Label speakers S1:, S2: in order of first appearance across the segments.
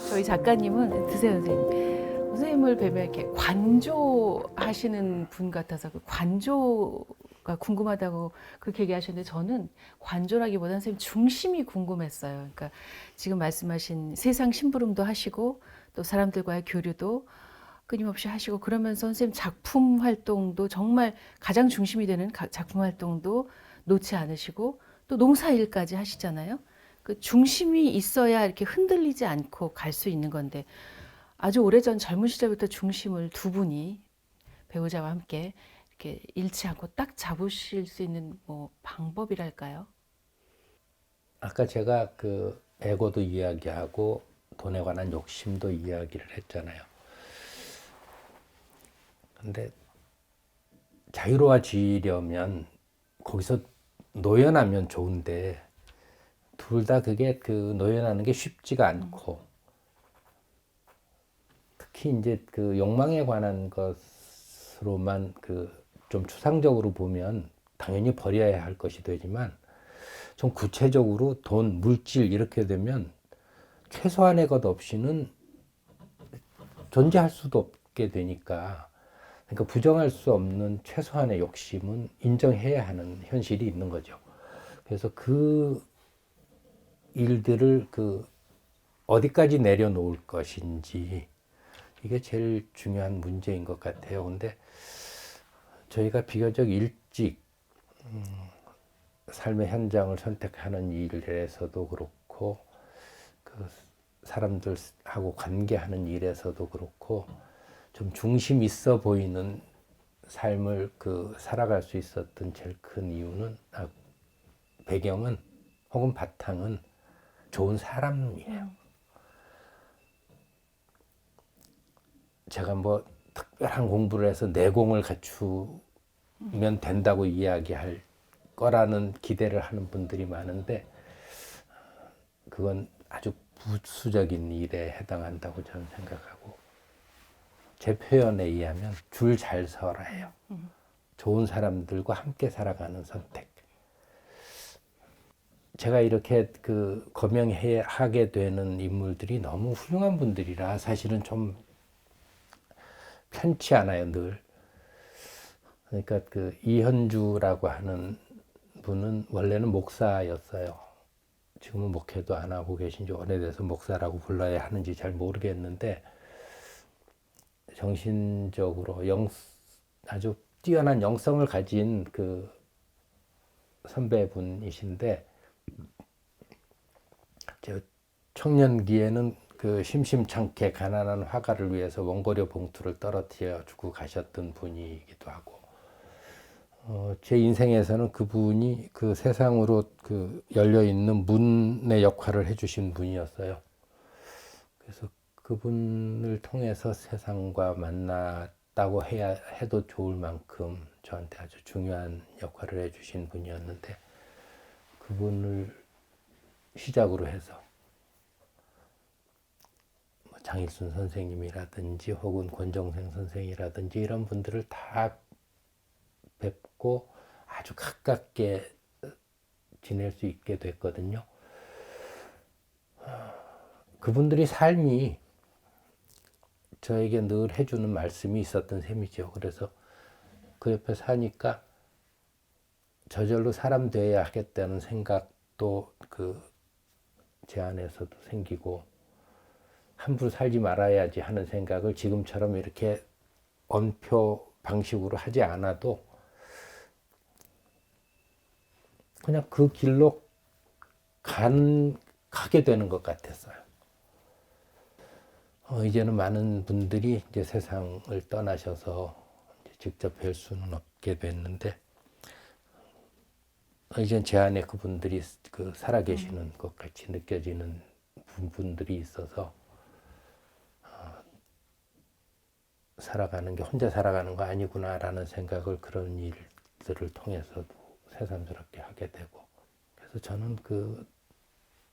S1: 저희 작가님은 드세요, 선생님. 선생님을 뵈면 이렇게 관조하시는 분 같아서 그 관조가 궁금하다고 그렇게 얘기하셨는데 저는 관조라기보다는 선생님 중심이 궁금했어요. 그러니까 지금 말씀하신 세상 심부름도 하시고 또 사람들과의 교류도 끊임없이 하시고 그러면서 선생님 작품 활동도 정말 가장 중심이 되는 작품 활동도 놓지 않으시고 또 농사일까지 하시잖아요. 그 중심이 있어야 이렇게 흔들리지 않고 갈 수 있는 건데 아주 오래전 젊은 시절부터 중심을 두 분이 배우자와 함께 이렇게 잃지 않고 딱 잡으실 수 있는 뭐 방법이랄까요?
S2: 아까 제가 그 에고도 이야기하고 돈에 관한 욕심도 이야기를 했잖아요. 근데 자유로워지려면 거기서 노연하면 좋은데 둘 다 그게 그 노연하는 게 쉽지가 않고 특히 이제 그 욕망에 관한 것으로만 그 좀 추상적으로 보면 당연히 버려야 할 것이 되지만 좀 구체적으로 돈, 물질 이렇게 되면 최소한의 것 없이는 존재할 수도 없게 되니까 그러니까 부정할 수 없는 최소한의 욕심은 인정해야 하는 현실이 있는 거죠. 그래서 그 일들을 그 어디까지 내려놓을 것인지 이게 제일 중요한 문제인 것 같아요. 근데 저희가 비교적 일찍 삶의 현장을 선택하는 일에서도 그렇고 그 사람들하고 관계하는 일에서도 그렇고 좀 중심 있어 보이는 삶을 그 살아갈 수 있었던 제일 큰 이유는 배경은 혹은 바탕은 좋은 사람이에요. 제가 뭐 특별한 공부를 해서 내공을 갖추면 된다고 이야기할 거라는 기대를 하는 분들이 많은데 그건 아주 부수적인 일에 해당한다고 저는 생각하고 제 표현에 의하면 줄 잘 서라예요. 좋은 사람들과 함께 살아가는 선택. 제가 이렇게 그 거명하게 되는 인물들이 너무 훌륭한 분들이라 사실은 좀 편치 않아요, 늘. 그러니까 그 이현주라고 하는 분은 원래는 목사였어요. 지금은 목회도 안 하고 계신 지 오래돼서 목사라고 불러야 하는지 잘 모르겠는데 정신적으로 아주 뛰어난 영성을 가진 그 선배분이신데 저 청년기에는 그 심심찮게 가난한 화가를 위해서 원고료 봉투를 떨어뜨려 주고 가셨던 분이기도 하고 제 인생에서는 그분이 그 세상으로 그 열려 있는 문의 역할을 해주신 분이었어요. 그래서 그분을 통해서 세상과 만났다고 해도 좋을 만큼 저한테 아주 중요한 역할을 해주신 분이었는데 그분을 시작으로 해서 장일순 선생님이라든지 혹은 권정생 선생이라든지 이런 분들을 다 뵙고 아주 가깝게 지낼 수 있게 됐거든요. 그분들이 삶이 저에게 늘 해주는 말씀이 있었던 셈이죠. 그래서 그 옆에 사니까 저절로 사람 되어야 하겠다는 생각도 그 제 안에서도 생기고 함부로 살지 말아야지 하는 생각을 지금처럼 이렇게 언표 방식으로 하지 않아도 그냥 그 길로 가게 되는 것 같았어요. 이제는 많은 분들이 이제 세상을 떠나셔서 이제 직접 뵐 수는 없게 됐는데 이제 제 안에 그분들이 그 살아계시는 것 같이 느껴지는 부분들이 있어서 살아가는 게 혼자 살아가는 거 아니구나라는 생각을 그런 일들을 통해서도 새삼스럽게 하게 되고 그래서 저는 그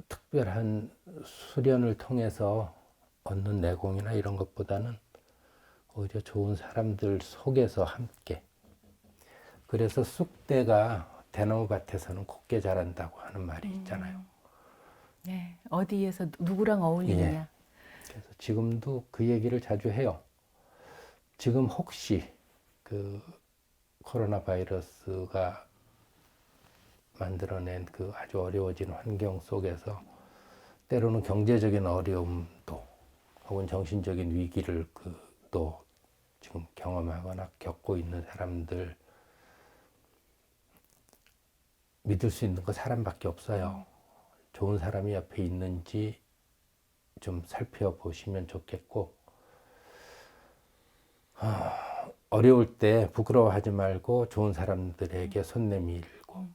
S2: 특별한 수련을 통해서 얻는 내공이나 이런 것보다는 오히려 좋은 사람들 속에서 함께. 그래서 쑥대가 대나무 밭에서는 곱게 자란다고 하는 말이 있잖아요.
S1: 네, 어디에서 누구랑 어울리느냐.
S2: 그래서 지금도 그 얘기를 자주 해요. 지금 혹시 그 코로나 바이러스가 만들어낸 그 아주 어려워진 환경 속에서 때로는 경제적인 어려움도 혹은 정신적인 위기를 또 지금 경험하거나 겪고 있는 사람들 믿을 수 있는 거 사람밖에 없어요. 좋은 사람이 옆에 있는지 좀 살펴보시면 좋겠고, 어려울 때 부끄러워하지 말고 좋은 사람들에게 손 내밀고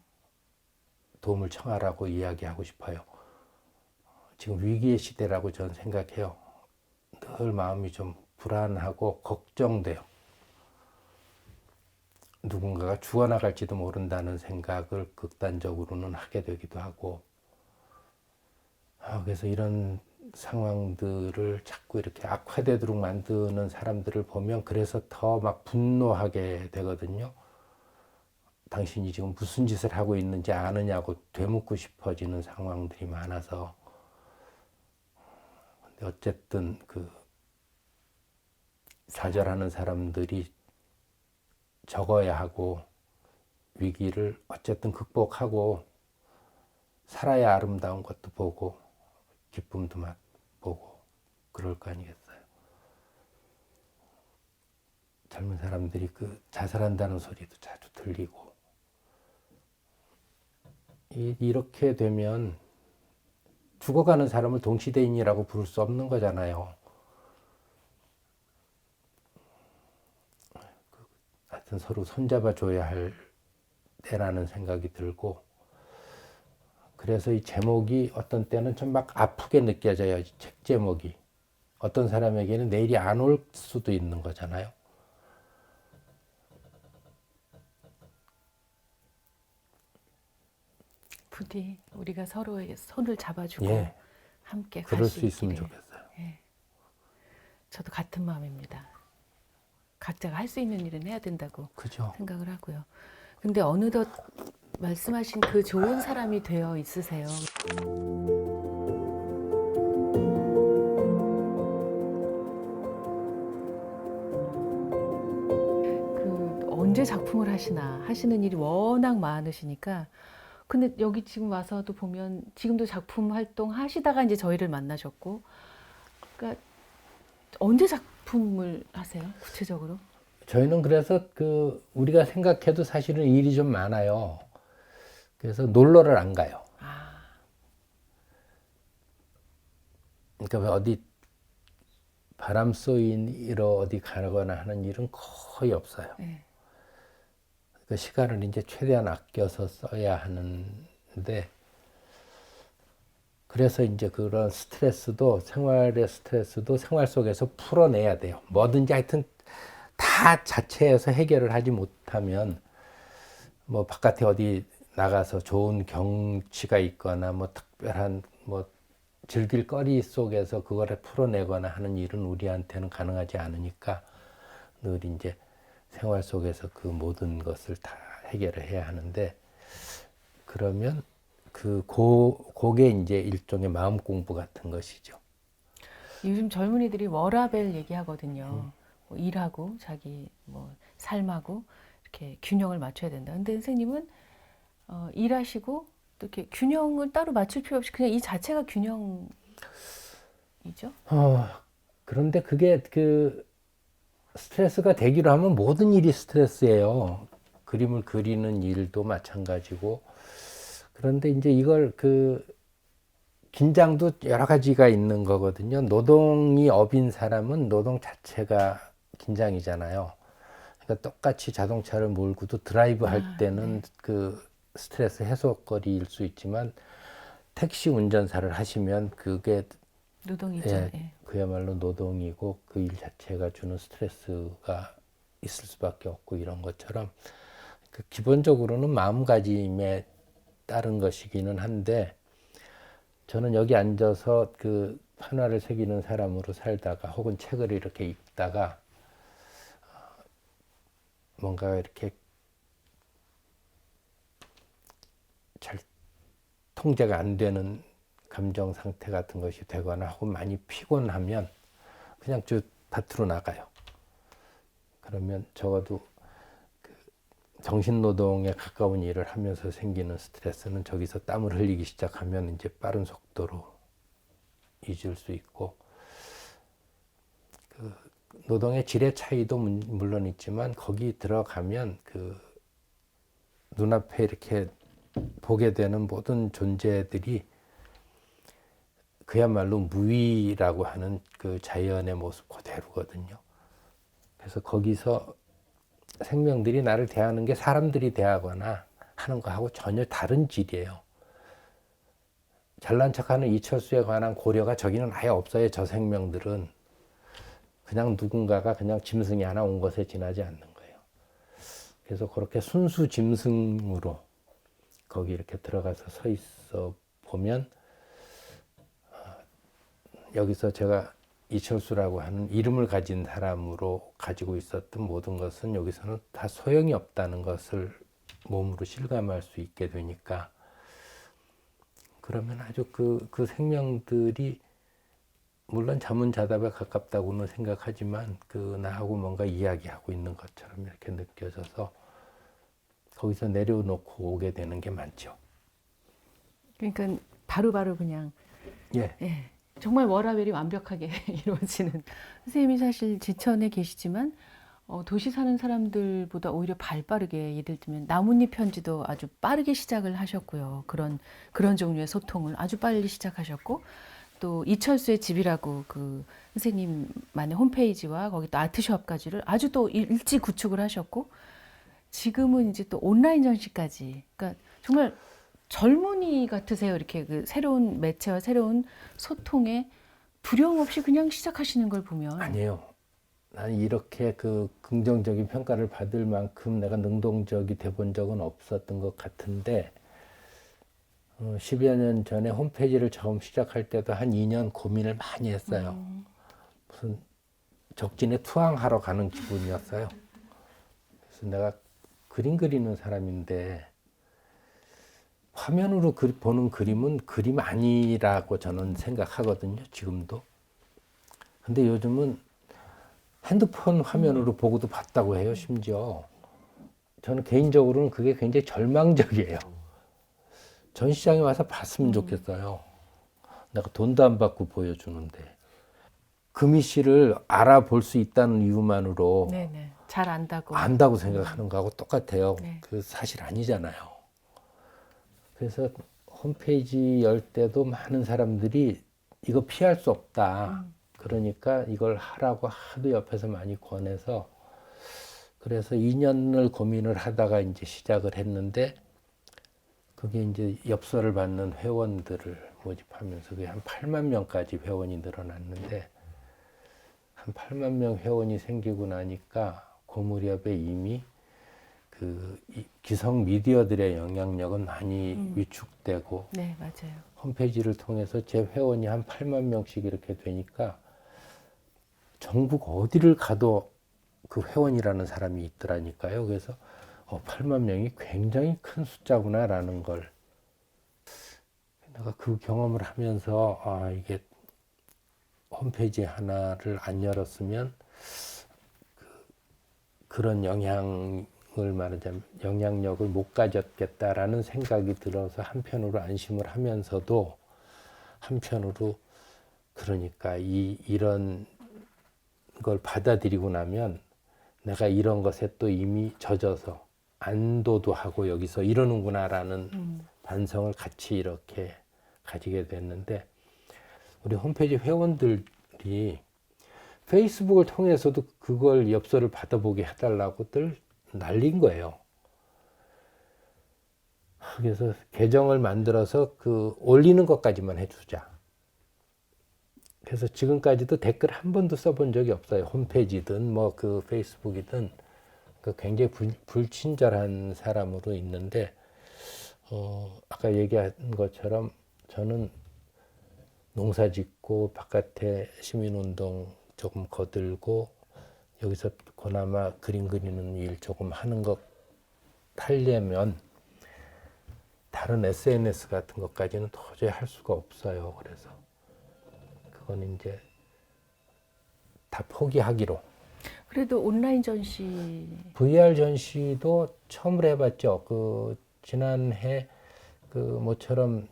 S2: 도움을 청하라고 이야기하고 싶어요. 지금 위기의 시대라고 저는 생각해요. 늘 마음이 좀 불안하고 걱정돼요. 누군가가 죽어나갈지도 모른다는 생각을 극단적으로는 하게 되기도 하고, 그래서 이런 상황들을 자꾸 이렇게 악화되도록 만드는 사람들을 보면 그래서 더 막 분노하게 되거든요. 당신이 지금 무슨 짓을 하고 있는지 아느냐고 되묻고 싶어지는 상황들이 많아서. 근데 어쨌든 그 좌절하는 사람들이 적어야 하고 위기를 어쨌든 극복하고 살아야 아름다운 것도 보고 기쁨도 맛보고 그럴 거 아니겠어요. 젊은 사람들이 그 자살한다는 소리도 자주 들리고 이렇게 되면 죽어가는 사람을 동시대인이라고 부를 수 없는 거잖아요. 하여튼 서로 손잡아 줘야 할 때라는 생각이 들고, 그래서 이 제목이 어떤 때는 좀 막 아프게 느껴져요. 책 제목이. 어떤 사람에게는 내일이 안 올 수도 있는 거잖아요.
S1: 부디 우리가 서로에게 손을 잡아주고
S2: 예,
S1: 함께 갈
S2: 그럴
S1: 수
S2: 수 있으면
S1: 있기를.
S2: 좋겠어요.
S1: 저도 같은 마음입니다. 각자가 할 수 있는 일은 해야 된다고
S2: 그죠?
S1: 생각을 하고요. 근데 어느덧 말씀하신 그 좋은 사람이 되어 있으세요. 언제 작품을 하시는 일이 워낙 많으시니까. 근데 여기 지금 와서도 보면 지금도 작품 활동 하시다가 이제 저희를 만나셨고, 그러니까 언제 작품을 하세요? 구체적으로?
S2: 저희는 그래서 우리가 생각해도 사실은 일이 좀 많아요. 그래서 놀러를 안 가요. 그러니까 어디 바람 쏘이러 어디 가거나 하는 일은 거의 없어요.
S1: 네.
S2: 그 시간을 이제 최대한 아껴서 써야 하는데, 그래서 이제 그런 생활의 스트레스도 생활 속에서 풀어내야 돼요. 뭐든지 하여튼 다 자체에서 해결을 하지 못하면, 뭐 바깥에 어디 나가서 좋은 경치가 있거나 뭐 특별한 뭐 즐길 거리 속에서 그거를 풀어내거나 하는 일은 우리한테는 가능하지 않으니까 늘 이제 생활 속에서 그 모든 것을 다 해결을 해야 하는데, 그러면 그게 이제 일종의 마음 공부 같은 것이죠.
S1: 요즘 젊은이들이 워라밸 얘기하거든요. 뭐 일하고 자기 뭐 삶하고 이렇게 균형을 맞춰야 된다. 근데 선생님은 일하시고 또 이렇게 균형을 따로 맞출 필요 없이 그냥 이 자체가 균형이죠?
S2: 그런데 그게 스트레스가 되기로 하면 모든 일이 스트레스예요. 그림을 그리는 일도 마찬가지고. 그런데 이제 이걸 긴장도 여러 가지가 있는 거거든요. 노동이 업인 사람은 노동 자체가 긴장이잖아요. 그러니까 똑같이 자동차를 몰고도 드라이브 할 때는
S1: 네.
S2: 그 스트레스 해소거리일 수 있지만, 택시 운전사를 하시면 그게
S1: 노동이죠. 예.
S2: 그야말로 노동이고 그 일 자체가 주는 스트레스가 있을 수밖에 없고, 이런 것처럼 기본적으로는 마음가짐에 따른 것이기는 한데, 저는 여기 앉아서 그 판화를 새기는 사람으로 살다가 혹은 책을 이렇게 읽다가 뭔가 이렇게 잘 통제가 안 되는 감정 상태 같은 것이 되거나 하고 많이 피곤하면 그냥 저 밭으로 나가요. 그러면 적어도 그 정신노동에 가까운 일을 하면서 생기는 스트레스는 저기서 땀을 흘리기 시작하면 이제 빠른 속도로 잊을 수 있고, 그 노동의 질의 차이도 물론 있지만 거기 들어가면 그 눈앞에 이렇게 보게 되는 모든 존재들이 그야말로 무위라고 하는 그 자연의 모습 그대로거든요. 그래서 거기서 생명들이 나를 대하는 게 사람들이 대하거나 하는 거하고 전혀 다른 질이에요. 잘난 척하는 이철수에 관한 고려가 저기는 아예 없어요. 저 생명들은 그냥 누군가가 그냥 짐승이 하나 온 것에 지나지 않는 거예요. 그래서 그렇게 순수 짐승으로 거기 이렇게 들어가서 서 있어 보면, 여기서 제가 이철수라고 하는 이름을 가진 사람으로 가지고 있었던 모든 것은 여기서는 다 소용이 없다는 것을 몸으로 실감할 수 있게 되니까, 그러면 아주 그 생명들이 물론 자문자답에 가깝다고는 생각하지만 그 나하고 뭔가 이야기하고 있는 것처럼 이렇게 느껴져서 거기서 내려놓고 오게 되는 게 많죠.
S1: 그러니까 바로바로 그냥
S2: 예.
S1: 예, 정말 워라밸이 완벽하게 이루어지는. 선생님이 사실 지천에 계시지만 도시 사는 사람들보다 오히려 발빠르게, 예를 들면 나뭇잎 편지도 아주 빠르게 시작을 하셨고요. 그런 종류의 소통을 아주 빨리 시작하셨고, 또 이철수의 집이라고 그 선생님만의 홈페이지와 거기 또 아트숍까지를 아주 또 일찍 구축을 하셨고, 지금은 이제 또 온라인 전시까지. 그러니까 정말 젊은이 같으세요. 이렇게 그 새로운 매체와 새로운 소통에 두려움 없이 그냥 시작하시는 걸 보면.
S2: 아니에요. 나는 이렇게 그 긍정적인 평가를 받을 만큼 내가 능동적이 돼 본 적은 없었던 것 같은데, 10여 년 전에 홈페이지를 처음 시작할 때도 한 2년 고민을 많이 했어요. 무슨 적진에 투항하러 가는 기분이었어요. 그래서 내가 그림 그리는 사람인데 화면으로 보는 그림은 그림 아니라고 저는 생각하거든요. 지금도. 근데 요즘은 핸드폰 화면으로 보고도 봤다고 해요. 심지어. 저는 개인적으로는 그게 굉장히 절망적이에요. 전시장에 와서 봤으면 좋겠어요. 내가 돈도 안 받고 보여주는데. 금희 씨를 알아볼 수 있다는 이유만으로
S1: 네네. 잘 안다고.
S2: 안다고 생각하는 거하고 똑같아요.
S1: 네.
S2: 그 사실 아니잖아요. 그래서 홈페이지 열 때도 많은 사람들이 이거 피할 수 없다. 그러니까 이걸 하라고 하도 옆에서 많이 권해서, 그래서 2년을 고민을 하다가 이제 시작을 했는데, 그게 이제 엽서를 받는 회원들을 모집하면서 그게 한 8만 명까지 회원이 늘어났는데, 한 8만 명 회원이 생기고 나니까 그 무렵에 이미 그 기성 미디어들의 영향력은 많이 위축되고,
S1: 네, 맞아요.
S2: 홈페이지를 통해서 제 회원이 한 8만 명씩 이렇게 되니까 전국 어디를 가도 그 회원이라는 사람이 있더라니까요. 그래서 8만 명이 굉장히 큰 숫자구나라는 걸 내가 그 경험을 하면서, 이게 홈페이지 하나를 안 열었으면 그런 영향을 말하자면 영향력을 못 가졌겠다라는 생각이 들어서 한편으로 안심을 하면서도 한편으로, 그러니까 이런 걸 받아들이고 나면 내가 이런 것에 또 이미 젖어서 안도도 하고 여기서 이러는구나라는 반성을 같이 이렇게 가지게 됐는데, 우리 홈페이지 회원들이 페이스북을 통해서도 그걸 엽서를 받아보게 해달라고들 난린 거예요. 그래서 계정을 만들어서 그 올리는 것까지만 해주자. 그래서 지금까지도 댓글 한 번도 써본 적이 없어요. 홈페이지든 뭐 그 페이스북이든. 그 굉장히 불친절한 사람으로 있는데, 아까 얘기한 것처럼 저는 농사 짓고 바깥에 시민운동 조금 거들고 여기서 그나마 그림 그리는 일 조금 하는 것 하려면 다른 SNS 같은 것까지는 도저히 할 수가 없어요. 그래서 그건 이제 다 포기하기로.
S1: 그래도 온라인 전시
S2: VR 전시도 처음으로 해봤죠. 그 지난해 그 모처럼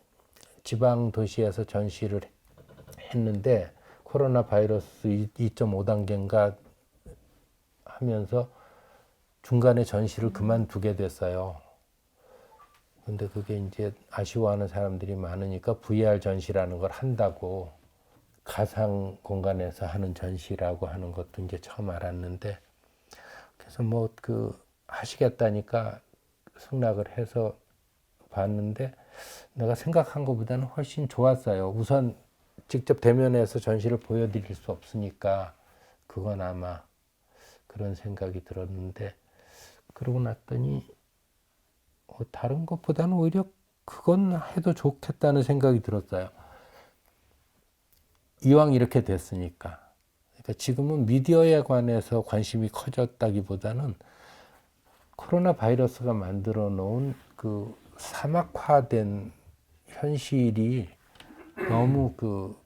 S2: 지방 도시에서 전시를 했는데 코로나 바이러스 2.5단계인가 하면서 중간에 전시를 그만두게 됐어요. 근데 그게 이제 아쉬워하는 사람들이 많으니까 VR 전시라는 걸 한다고, 가상 공간에서 하는 전시라고 하는 것도 이제 처음 알았는데, 그래서 뭐 그 하시겠다니까 승낙을 해서 봤는데 내가 생각한 것보다는 훨씬 좋았어요. 우선 직접 대면해서 전시를 보여드릴 수 없으니까 그건 아마 그런 생각이 들었는데, 그러고 났더니 다른 것보다는 오히려 그건 해도 좋겠다는 생각이 들었어요. 이왕 이렇게 됐으니까. 그러니까 지금은 미디어에 관해서 관심이 커졌다기보다는 코로나 바이러스가 만들어 놓은 그 사막화된 현실이 너무 그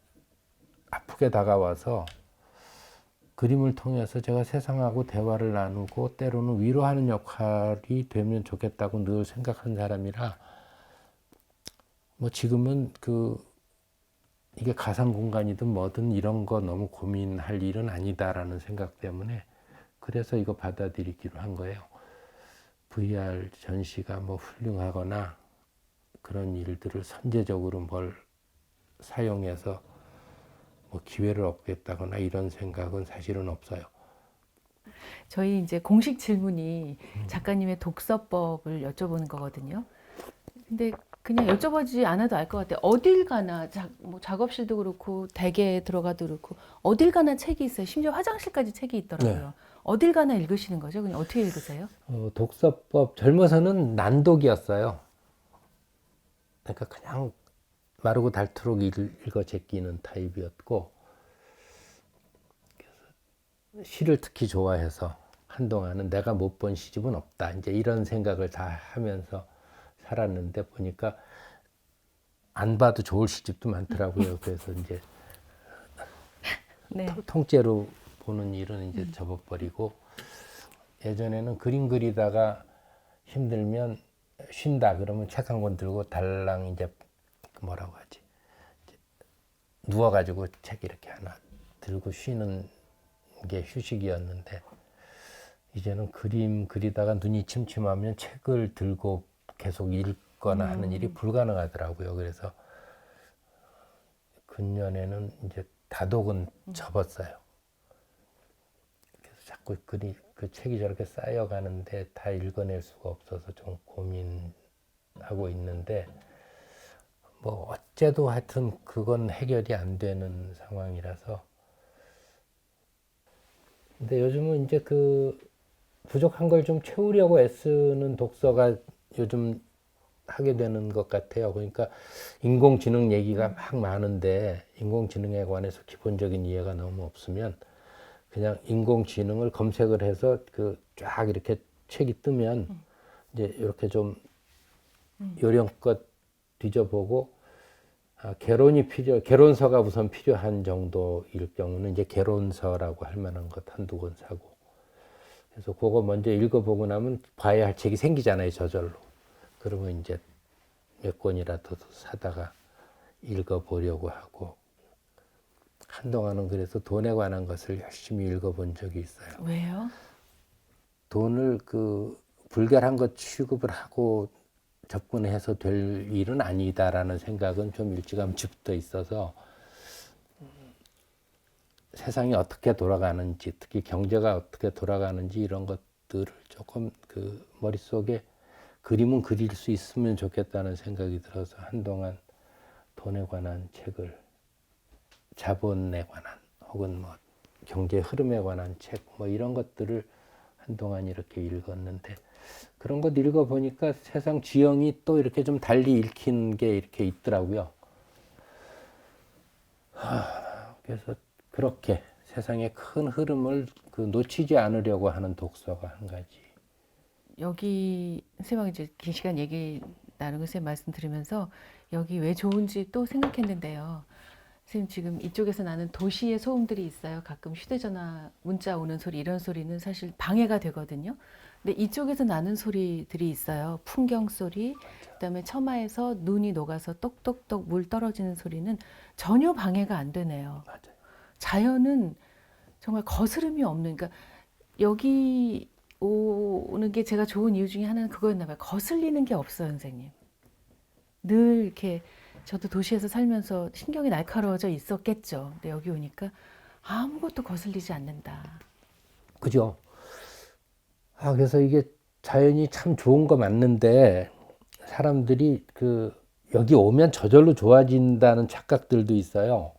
S2: 아프게 다가와서 그림을 통해서 제가 세상하고 대화를 나누고 때로는 위로하는 역할이 되면 좋겠다고 늘 생각한 사람이라, 뭐 지금은 그 이게 가상 공간이든 뭐든 이런 거 너무 고민할 일은 아니다라는 생각 때문에 그래서 이거 받아들이기로 한 거예요. VR 전시가 뭐 훌륭하거나 그런 일들을 선제적으로 뭘 사용해서 뭐 기회를 얻겠다거나 이런 생각은 사실은 없어요.
S1: 저희 이제 공식 질문이 작가님의 독서법을 여쭤보는 거거든요. 근데 그냥 여쭤보지 않아도 알 것 같아요. 어딜 가나 뭐 작업실도 그렇고 댁에 들어가도 그렇고 어딜 가나 책이 있어요. 심지어 화장실까지 책이 있더라고요.
S2: 네.
S1: 어딜 가나 읽으시는 거죠? 그냥 어떻게 읽으세요?
S2: 독서법 젊어서는 난독이었어요. 그러니까 그냥 마르고 닳도록 읽어 제끼는 타입이었고, 시를 특히 좋아해서 한동안은 내가 못 본 시집은 없다, 이제 이런 생각을 다 하면서 살았는데 보니까 안 봐도 좋을 시집도 많더라고요. 그래서 이제
S1: 네.
S2: 통째로 보는 일은 이제 접어버리고, 예전에는 그림 그리다가 힘들면 쉰다 그러면 책 한 권 들고 달랑 이제 뭐라고 하지, 누워가지고 책 이렇게 하나 들고 쉬는 게 휴식이었는데, 이제는 그림 그리다가 눈이 침침하면 책을 들고 계속 읽거나 하는 일이 불가능하더라고요. 그래서 근년에는 이제 다독은 접었어요. 그래서 자꾸 그 책이 저렇게 쌓여가는데 다 읽어낼 수가 없어서 좀 고민하고 있는데, 뭐 어째도 하여튼 그건 해결이 안 되는 상황이라서. 근데 요즘은 이제 그 부족한 걸 좀 채우려고 애쓰는 독서가 요즘 하게 되는 것 같아요. 그러니까 인공지능 얘기가 막 많은데 인공지능에 관해서 기본적인 이해가 너무 없으면 그냥 인공지능을 검색을 해서 그 쫙 이렇게 책이 뜨면 이제 이렇게 좀 요령껏 뒤져보고, 개론서가 우선 필요한 정도일 경우는 이제 개론서라고 할 만한 것 한두 권 사고, 그래서 그거 먼저 읽어보고 나면 봐야 할 책이 생기잖아요, 저절로. 그러면 이제 몇 권이라도 사다가 읽어보려고 하고, 한동안은 그래서 돈에 관한 것을 열심히 읽어본 적이 있어요.
S1: 왜요?
S2: 돈을 그 불결한 것 취급을 하고 접근해서 될 일은 아니다라는 생각은 좀 일찌감치부터 있어서, 세상이 어떻게 돌아가는지, 특히 경제가 어떻게 돌아가는지 이런 것들을 조금 그 머릿속에 그림은 그릴 수 있으면 좋겠다는 생각이 들어서 한동안 돈에 관한 책을, 자본에 관한 혹은 뭐 경제 흐름에 관한 책 뭐 이런 것들을 한동안 이렇게 읽었는데, 그런 것 읽어보니까 세상 지형이 또 이렇게 좀 달리 읽힌 게 이렇게 있더라고요. 그래서 그렇게 세상의 큰 흐름을 그 놓치지 않으려고 하는 독서가 한 가지.
S1: 여기 선생님하고 이제 긴 시간 얘기 나누고 선생님 말씀 들으면서 여기 왜 좋은지 또 생각했는데요. 선생님 지금 이쪽에서 나는 도시의 소음들이 있어요. 가끔 휴대전화 문자 오는 소리 이런 소리는 사실 방해가 되거든요. 근데 이쪽에서 나는 소리들이 있어요. 풍경 소리, 그다음에 처마에서 눈이 녹아서 똑똑똑 물 떨어지는 소리는 전혀 방해가 안 되네요.
S2: 맞아요.
S1: 자연은 정말 거스름이 없는, 그러니까 여기 오는 게 제가 좋은 이유 중에 하나는 그거였나 봐요. 거슬리는 게 없어요, 선생님. 늘 이렇게 저도 도시에서 살면서 신경이 날카로워져 있었겠죠. 근데 여기 오니까 아무것도 거슬리지 않는다.
S2: 그죠? 그래서 이게 자연이 참 좋은 거 맞는데 사람들이 그 여기 오면 저절로 좋아진다는 착각들도 있어요.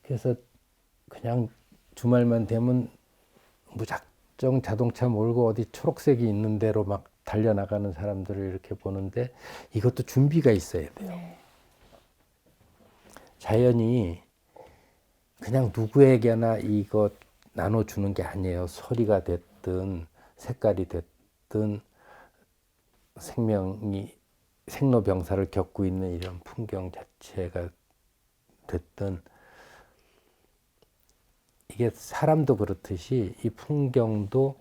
S2: 그래서 그냥 주말만 되면 무작정 자동차 몰고 어디 초록색이 있는 데로 막 달려나가는 사람들을 이렇게 보는데 이것도 준비가 있어야 돼요.
S1: 네.
S2: 자연이 그냥 누구에게나 이거 나눠주는 게 아니에요. 소리가 됐든 색깔이 됐든 생명이 생로병사를 겪고 있는 이런 풍경 자체가 됐든 이게 사람도 그렇듯이 이 풍경도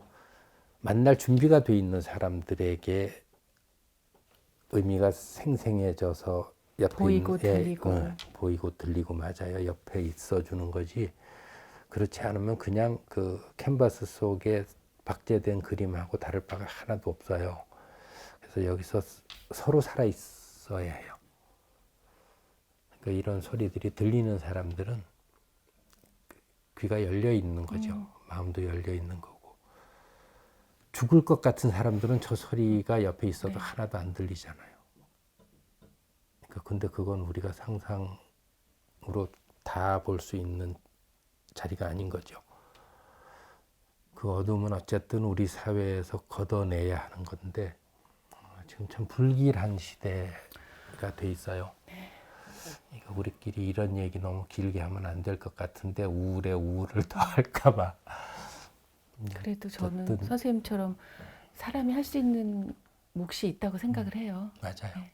S2: 만날 준비가 돼 있는 사람들에게 의미가 생생해져서 옆에
S1: 보이고 들리고.
S2: 보이고 들리고 맞아요. 옆에 있어주는 거지. 그렇지 않으면 그냥 그 캔버스 속에 박제된 그림하고 다를 바가 하나도 없어요. 그래서 여기서 서로 살아 있어야 해요. 그러니까 이런 소리들이 들리는 사람들은 귀가 열려 있는 거죠. 마음도 열려 있는 거고. 죽을 것 같은 사람들은 저 소리가 옆에 있어도
S1: 네.
S2: 하나도 안 들리잖아요. 그러니까 근데 그건 우리가 상상으로 다 볼 수 있는 자리가 아닌 거죠. 그 어둠은 어쨌든 우리 사회에서 걷어내야 하는 건데 지금 참 불길한 시대가 돼 있어요. 이거 우리끼리 이런 얘기 너무 길게 하면 안 될 것 같은데 우울에 우울을 더 할까 봐.
S1: 그래도 저는
S2: 어쨌든
S1: 선생님처럼 사람이 할 수 있는 몫이 있다고 생각을 해요.
S2: 맞아요.
S1: 네.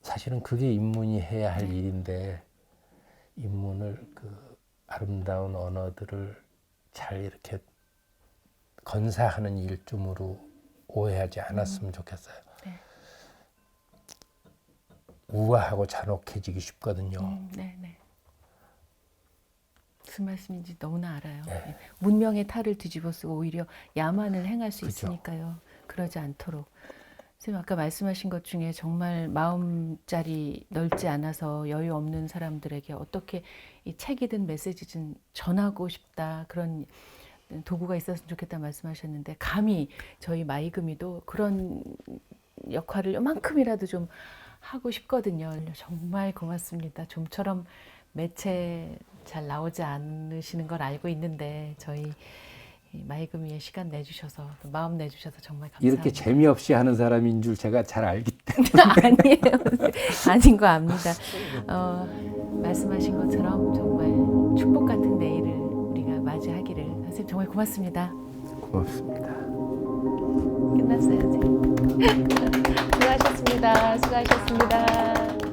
S2: 사실은 그게 인문이 해야 할
S1: 네.
S2: 일인데 인문을 그 아름다운 언어들을 잘 이렇게 건사하는 일쯤으로 오해하지 않았으면 좋겠어요.
S1: 네.
S2: 우아하고 잔혹해지기 쉽거든요.
S1: 네. 무슨 말씀인지 너무나 알아요.
S2: 네.
S1: 네. 문명의 탈을 뒤집어 쓰고 오히려 야만을 행할 수
S2: 그죠.
S1: 있으니까요. 그러지 않도록. 선생님 아까 말씀하신 것 중에 정말 마음짜리 넓지 않아서 여유 없는 사람들에게 어떻게 이 책이든 메시지든 전하고 싶다 그런 도구가 있었으면 좋겠다 말씀하셨는데 감히 저희 마이금이도 그런 역할을 요만큼이라도 좀 하고 싶거든요. 정말 고맙습니다. 좀처럼 매체 잘 나오지 않으시는 걸 알고 있는데 저희 마이금이의 시간 내주셔서 마음 내주셔서 정말 감사합니다.
S2: 이렇게 재미없이 하는 사람인 줄 제가 잘 알기 때문에.
S1: 아니에요. 아닌 거 압니다. 말씀하신 것처럼 정말 축복 같은 내일을 우리가 맞이하기를 선생님 정말 고맙습니다.
S2: 고맙습니다.
S1: 끝났어요, 선생님. 수고하셨습니다. 수고하셨습니다.